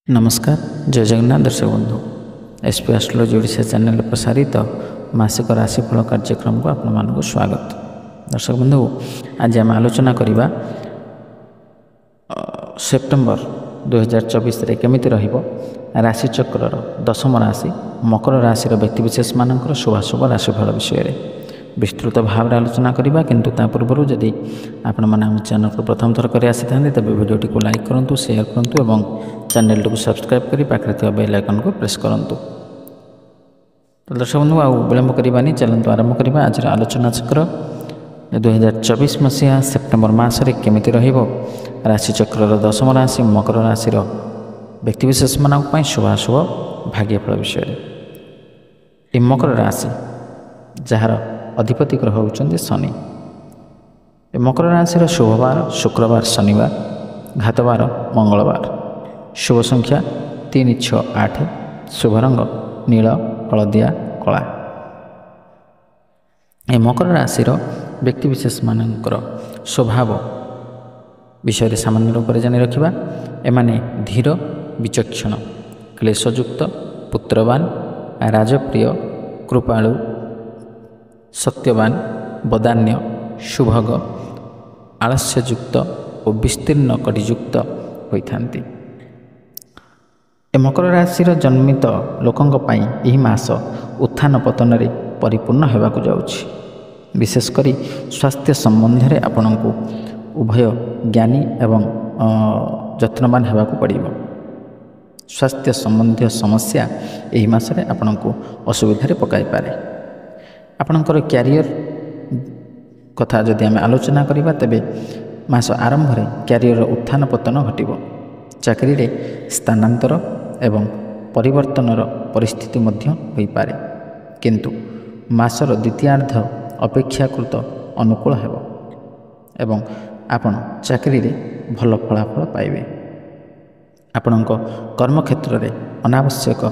नमस्कार जय जगन्नाथ दर्शक बंधु एसपी एस्ट्रोलॉजी ओडिशा चैनल प्रसारित मासिक राशिफल कार्यक्रम को आपको स्वागत। दर्शक बंधु आज आम आलोचना करवा सेप्टेम्बर 2024 केमी राशिचक्र दशम राशि मकर राशि व्यक्तिविशेष मानकर शुभाशुभ राशिफल विषय विस्तृत भाव आलोचना करवा। किंतु ता पूर्व जदि आपण मैंने आम चैनल को प्रथम थर कर आसी था तेज वीडियो को लाइक करूँ, शेयर करूँ और चैनल को सब्सक्राइब कर पाखे बेल आइकन को प्रेस करूँ। तो दर्शक बंधु आ विलंब करवानी चलतु आरंभ करवा आज आलोचना चक्र 2024 मसीहा सेप्टेम्बर मसरे केमी राशिचक्र दशम राशि मकर राशि व्यक्तिविशेष मान शुभाशुभ भाग्यफल विषय। ये मकर राशि जार अधिपति ग्रह होउचंदी शनि। मकर राशि शुभवार शुक्रवार शनिवार घातवार मंगलवार। शुभ संख्या 3, 6, 8। शुभ रंग नील हलदिया कला। ए मकर राशि व्यक्तिविशेष मानकर स्वभाव विषय सामान्य रूप से जानी रखा। एमाने धीर विचक्षण क्लेशयुक्त पुत्रवान राजप्रिय कृपालु सत्यवान बदान्य शुभग आलस्ययुक्त और विस्तीर्ण कटियुक्त होइथांती। मकर राशि जन्मित लोकंक पई एही मास उत्थान पतन रे परिपूर्ण होगाकू जाउछि। विशेषकर स्वास्थ्य संबंध में आपनकु उभय ज्ञानी एवं यत्नवान होगाकू पड़िबो। स्वास्थ्य संबंधी समस्या एही मासरे आपनकु असुविधा पकाई पारे। आपणकर क्यारियर कथा जदि आम आलोचना करवा तेबे मास आरंभ में क्यारियर उत्थान पतन घटिबो। चाकरी रे स्थानांतर एवं परिवर्तनर परिस्थिति मध्य होई पारे, किंतु मासर द्वितीयार्ध अपेक्षाकृत अनुकूल हेबो एवं आपण चाकरी रे भल फलाफल पाइबे। आपणक कर्मक्षेत्र रे अनावश्यक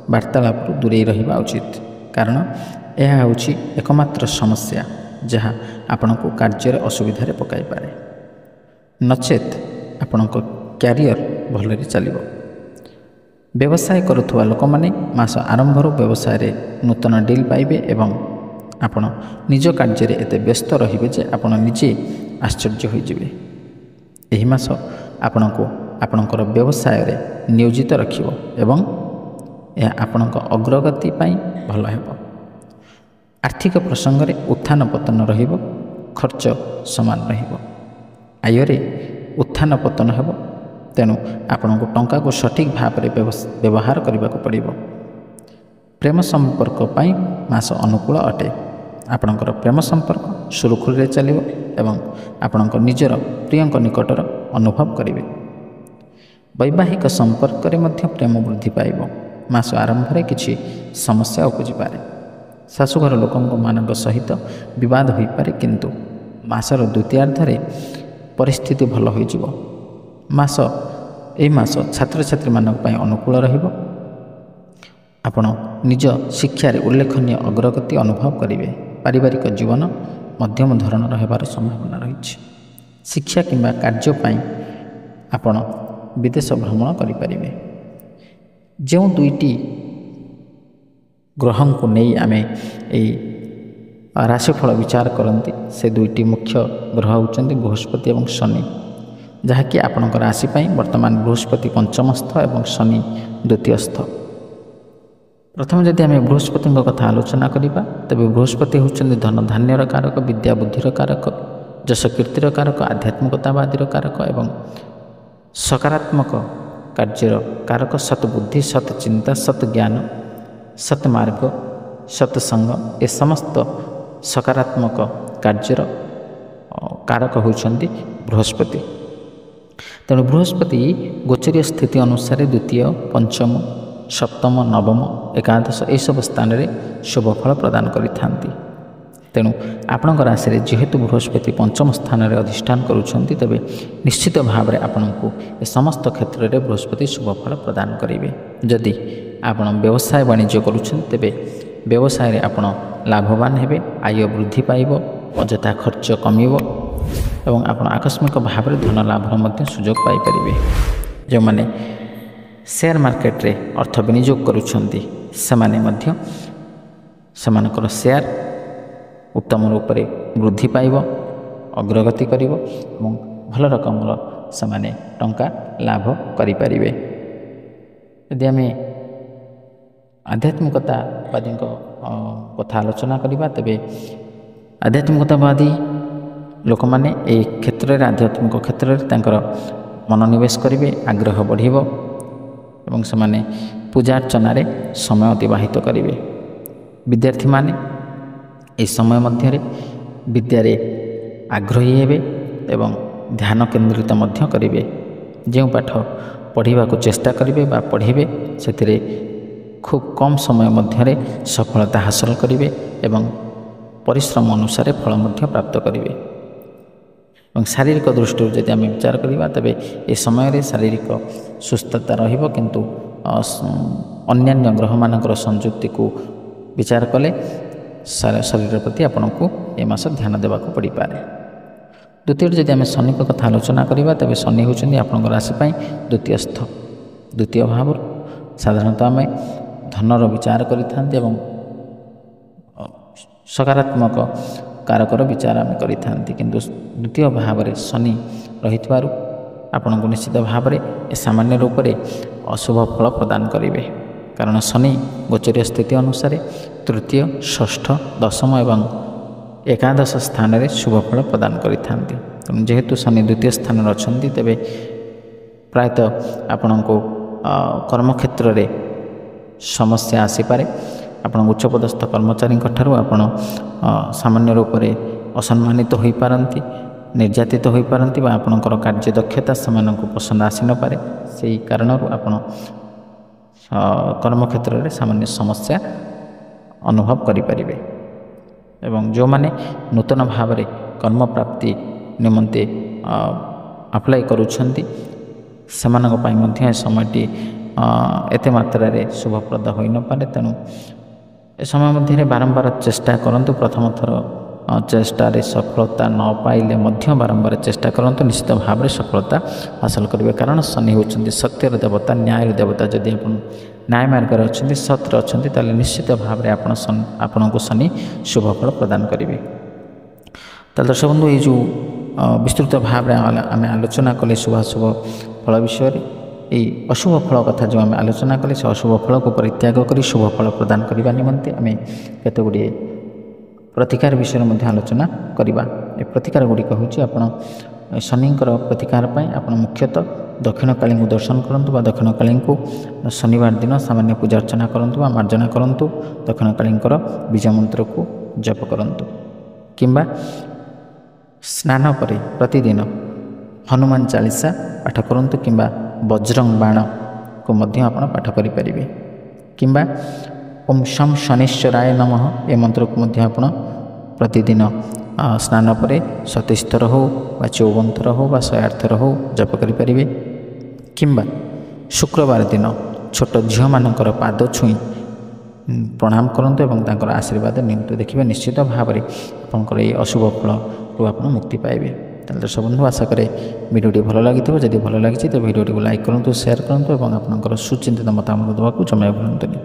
वार्तालाप दूरे रहिबा उचित, कारण यह होची एकमात्र समस्या जहाँ आपण को कार्य असुविधा पकाई पारे। नचेत आपण क्यारियर भलरे चलिबो। व्यवसाय करुवा लोक माने मास आरंभ व्यवसाय रे नूतन डील पाइबे एवं आपण निज कार्य रे एते व्यस्त रहिबे जे आपण निजे आश्चर्य होई जिवे। एही मास आपण को आपणकर व्यवसाय रे नियोजित रखिबो एवं यह आपणक अग्रगति पई भल हेबो। आर्थिक प्रसंग में उत्थान पतन रहिबो, खर्च समान रहिबो। आयरे उत्थान पतन हेबो, तेणु आपण को टंका को सठिक भाव में व्यवहार करने को पड़िबो। प्रेम संपर्क पाई मास अनुकूल अटे। आपणकर प्रेम संपर्क सुरुखुरी चलिबो एवं आपणकर निजर प्रियंक निकटर अनुभव करिवे। वैवाहिक संपर्क रे मध्य प्रेम वृद्धि पाइबो। मास आरंभ में किछि समस्या उपजि पारे। शाशुघर लोकों मानक सहित विवाद हो पारे, किंतु मासर द्वितीयार्ध परिस्थिति भल हो मास छात्र छात्री मानक पई अनुकूल रहिबो। आपण निज शिक्षा रे उल्लेखनीय अग्रगति अनुभव करिवे। पारिवारिक जीवन मध्यम धरणर हेबार संभावना रही। शिक्षा किंबा कार्य पई आपण विदेश भ्रमण करि परिबे। जो दुईटी ग्रह को नहीं आमे राशिफल विचार करती से दुईटी मुख्य ग्रह होचंदी बृहस्पति और शनि, जहाँकि आपणक राशि वर्तमान बृहस्पति पंचमस्थ और शनि द्वितीयस्थ। प्रथम जदि आम बृहस्पति कथा आलोचना करवा तेज बृहस्पति होचंदी धन धान्यर कारक, विद्या बुद्धिर कारक, यश कीर्तिर कारक, आध्यात्मिकतावादीर कारक एवं सकारात्मक कार्यर कारक, सतबुद्धि, सतचिंता, सतज्ञान, सतमार्ग, सत्संग ए समस्त सकारात्मक कार्यर कारक होचंदी बृहस्पति। तेणु बृहस्पति गोचरीय स्थिति अनुसार द्वितीय, पंचम, सप्तम, नवम, एकादश यह सब स्थान में शुभफल प्रदान करिथांती। तेणु आपणक राशि रे जेहेतु बृहस्पति पंचम स्थान में अधिष्ठान करुछंती, तेबे निश्चित भाव में आपणको ए समस्त क्षेत्र में बृहस्पति शुभफल प्रदान करेंगे। जदि आपण व्यवसाय वाणिज्य करुछन तेबे व्यवसाय रे आपण लाभवान हेबे, आय वृद्धि पाइबो, अजथा खर्च कमिबो एवं आपण आकस्मिक भाव में धन लाभर मध्य सुजोग पाई परिबे। जो माने ସେୟାର ମାର୍କେଟରେ ଅର୍ଥ ବିନିଯୋଗ କରୁଛନ୍ତି ସେମାନେ ମଧ୍ୟ ସେମାନଙ୍କର ସେୟାର ଉତ୍ତମ ରୂପରେ ବୃଦ୍ଧି ପାଇବ, ଅଗ୍ରଗତି କରିବ ଏବଂ ଭଲ ରକମର ସେମାନେ ଟଙ୍କା ଲାଭ କରିପାରିବେ। ଯଦି ଆମେ ଆଧ୍ୟାତ୍ମିକତାବାଦୀଙ୍କ କଥା ଆଲୋଚନା କରିବା, ତେବେ ଆଧ୍ୟାତ୍ମିକତାବାଦୀ ଲୋକମାନେ ଏହି କ୍ଷେତ୍ରରେ ଆଧ୍ୟାତ୍ମିକ କ୍ଷେତ୍ରରେ ତାଙ୍କର ମନୋନିବେଶ କରିବେ, ଆଗ୍ରହ ବଢ଼ିବ ଏବଂ ସେମାନେ ପୂଜା ଅର୍ଚ୍ଚନାରେ ସମୟ ଅତିବାହିତ କରିବେ। ବିଦ୍ୟାର୍ଥୀମାନେ ଏହି ସମୟ ମଧ୍ୟରେ ବିଦ୍ୟାରେ ଆଗ୍ରହୀ ହେବେ ଏବଂ ଧ୍ୟାନ କେନ୍ଦ୍ରିତ ମଧ୍ୟ କରିବେ। ଯେଉଁ ପାଠ ପଢ଼ିବାକୁ ଚେଷ୍ଟା କରିବେ ବା ପଢ଼ିବେ ସେଥିରେ ଖୁବ୍ କମ୍ ସମୟ ମଧ୍ୟରେ ସଫଳତା ହାସଲ କରିବେ ଏବଂ ପରିଶ୍ରମ ଅନୁସାରେ ଫଳ ମଧ୍ୟ ପ୍ରାପ୍ତ କରିବେ। ଏବଂ ଶାରୀରିକ ଦୃଷ୍ଟିରୁ ଯଦି ଆମେ ବିଚାର କରିବା, ତେବେ ଏ ସମୟରେ ଶାରୀରିକ ସୁସ୍ଥତା ରହିବ, କିନ୍ତୁ ଅନ୍ୟାନ୍ୟ ଗ୍ରହମାନଙ୍କର ସଂଯୁକ୍ତିକୁ ବିଚାର କଲେ ଶରୀର ପ୍ରତି ଆପଣଙ୍କୁ ଏ ମାସ ଧ୍ୟାନ ଦେବାକୁ ପଡ଼ିପାରେ। ଦ୍ୱିତୀୟରେ ଯଦି ଆମେ ଶନିଙ୍କ କଥା ଆଲୋଚନା କରିବା, ତେବେ ଶନି ହେଉଛନ୍ତି ଆପଣଙ୍କ ରାଶି ପାଇଁ ଦ୍ୱିତୀୟ ଭାବରୁ। ସାଧାରଣତଃ ଆମେ ଧନର ବିଚାର କରିଥାନ୍ତି ଏବଂ ସକାରାତ୍ମକ କାରକର ବିଚାର ଆମେ କରିଥାନ୍ତି, କିନ୍ତୁ ଦ୍ୱିତୀୟ ଭାବରେ ଶନି ରହିଥିବାରୁ ଆପଣଙ୍କୁ ନିଶ୍ଚିତ ଭାବରେ ଏ ସାମାନ୍ୟ ରୂପରେ ଅଶୁଭ ଫଳ ପ୍ରଦାନ କରିବେ। କାରଣ ଶନି ଗୋଚରୀୟ ସ୍ଥିତି ଅନୁସାରେ ତୃତୀୟ, ଷଷ୍ଠ, ଦଶମ ଏବଂ ଏକାଦଶ ସ୍ଥାନରେ ଶୁଭ ଫଳ ପ୍ରଦାନ କରିଥାନ୍ତି। ତେଣୁ ଯେହେତୁ ଶନି ଦ୍ୱିତୀୟ ସ୍ଥାନରେ ଅଛନ୍ତି, ତେବେ ପ୍ରାୟତଃ ଆପଣଙ୍କୁ କର୍ମକ୍ଷେତ୍ରରେ ସମସ୍ୟା ଆସିପାରେ। ଆପଣ ଉଚ୍ଚପଦସ୍ଥ କର୍ମଚାରୀଙ୍କ ଠାରୁ ଆପଣ ସାମାନ୍ୟ ରୂପରେ ଅସମ୍ମାନିତ ହୋଇପାରନ୍ତି, ନିର୍ଯାତିତ ହୋଇପାରନ୍ତି ବା ଆପଣଙ୍କର କାର୍ଯ୍ୟଦକ୍ଷତା ସେମାନଙ୍କୁ ପସନ୍ଦ ଆସିନପାରେ। ସେହି କାରଣରୁ ଆପଣ କର୍ମକ୍ଷେତ୍ରରେ ସାମାନ୍ୟ ସମସ୍ୟା ଅନୁଭବ କରିପାରିବେ। ଏବଂ ଯେଉଁମାନେ ନୂତନ ଭାବରେ କର୍ମପ୍ରାପ୍ତି ନିମନ୍ତେ ଆପ୍ଲାଏ କରୁଛନ୍ତି, ସେମାନଙ୍କ ପାଇଁ ମଧ୍ୟ ଏ ସମୟଟି ଏତେ ମାତ୍ରାରେ ଶୁଭପ୍ରଦ ହୋଇନପାରେ। ତେଣୁ ଏ ସମୟ ମଧ୍ୟରେ ବାରମ୍ବାର ଚେଷ୍ଟା କରନ୍ତୁ। ପ୍ରଥମ ଥର ଚେଷ୍ଟାରେ ସଫଳତା ନ ପାଇଲେ ମଧ୍ୟ ବାରମ୍ବାର ଚେଷ୍ଟା କରନ୍ତୁ, ନିଶ୍ଚିତ ଭାବରେ ସଫଳତା ହାସଲ କରିବେ। କାରଣ ଶନି ହେଉଛନ୍ତି ସତ୍ୟର ଦେବତା, ନ୍ୟାୟର ଦେବତା। ଯଦି ଆପଣ ନ୍ୟାୟ ମାର୍ଗରେ ଅଛନ୍ତି, ସତ୍ରେ ଅଛନ୍ତି, ତାହେଲେ ନିଶ୍ଚିତ ଭାବରେ ଆପଣଙ୍କୁ ଶନି ଶୁଭ ଫଳ ପ୍ରଦାନ କରିବେ। ତାହେଲେ ଦର୍ଶକ ବନ୍ଧୁ, ଏଇ ଯେଉଁ ବିସ୍ତୃତ ଭାବରେ ଆମେ ଆଲୋଚନା କଲେ ଶୁଭାଶୁଭ ଫଳ ବିଷୟରେ, এই ଅଶୁଭ ଫଳ କଥା ଯେଉଁ ଆମେ ଆଲୋଚନା କଲେ, ସେ ଅଶୁଭ ଫଳକୁ ପରିତ୍ୟାଗ କରି ଶୁଭ ଫଳ ପ୍ରଦାନ କରିବା ନିମନ୍ତେ ଆମେ କେତେ ଗୁଡ଼ିଏ ପ୍ରତିକାର ବିଷୟରେ ମଧ୍ୟ ଆଲୋଚନା କରିବା। ଏ ପ୍ରତିକାର ଗୁଡ଼ିକ ହେଉଛି, ଆପଣ ଶନିଙ୍କର ପ୍ରତିକାର ପାଇଁ ଆପଣ ମୁଖ୍ୟତଃ ଦକ୍ଷିଣକାଳୀଙ୍କୁ ଦର୍ଶନ କରନ୍ତୁ ବା ଦକ୍ଷିଣକାଳୀଙ୍କୁ ଶନିବାର ଦିନ ସାମାନ୍ୟ ପୂଜା ଅର୍ଚ୍ଚନା କରନ୍ତୁ ବା ମାର୍ଜନା କରନ୍ତୁ। ଦକ୍ଷିଣକାଳୀଙ୍କର ବୀଜ ମନ୍ତ୍ରକୁ ଜପ କରନ୍ତୁ କିମ୍ବା ସ୍ନାନ ପରେ ପ୍ରତିଦିନ ହନୁମାନ ଚାଳିଶା ପାଠ କରନ୍ତୁ କିମ୍ବା ବଜ୍ରଙ୍ଗ ବାଣକୁ ମଧ୍ୟ ଆପଣ ପାଠ କରିପାରିବେ କିମ୍ବା ଓମ୍ ଶಂ ଶନୈଶ୍ଚରାୟ ନମଃ ଏ ମନ୍ତ୍ରକୁ ମଧ୍ୟ ଆପଣ ପ୍ରତିଦିନ ସ୍ନାନ ପରେ 27 ଥର ହେଉ ବା 54 ଥର ହେଉ ବା 108 ଥର ହେଉ ଜପ କରିପାରିବେ କିମ୍ବା ଶୁକ୍ରବାର ଦିନ ଛୋଟ ଝିଅମାନଙ୍କର ପାଦ ଛୁଇଁ ପ୍ରଣାମ କରନ୍ତୁ ଏବଂ ତାଙ୍କର ଆଶୀର୍ବାଦ ନିଅନ୍ତୁ। ଦେଖିବେ ନିଶ୍ଚିତ ଭାବରେ ଆପଣଙ୍କର ଏହି ଅଶୁଭ ଫଳରୁ ଆପଣ ମୁକ୍ତି ପାଇବେ। ତାହେଲେ ଦର୍ଶକ ବନ୍ଧୁ, ଆଶା କରେ ଭିଡ଼ିଓଟି ଭଲ ଲାଗିଥିବ। ଯଦି ଭଲ ଲାଗିଛି ତ ଭିଡ଼ିଓଟିକୁ ଲାଇକ୍ କରନ୍ତୁ, ସେୟାର କରନ୍ତୁ ଏବଂ ଆପଣଙ୍କର ସୁଚିନ୍ତିତ ମତାମତ ଦେବାକୁ ଜମାଇବା ଭୁଲନ୍ତୁନି।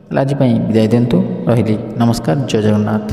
ତାହେଲେ ଆଜି ପାଇଁ ବିଦାୟ ଦିଅନ୍ତୁ। ରହିଲି, ନମସ୍କାର, ଜୟ ଜଗନ୍ନାଥ।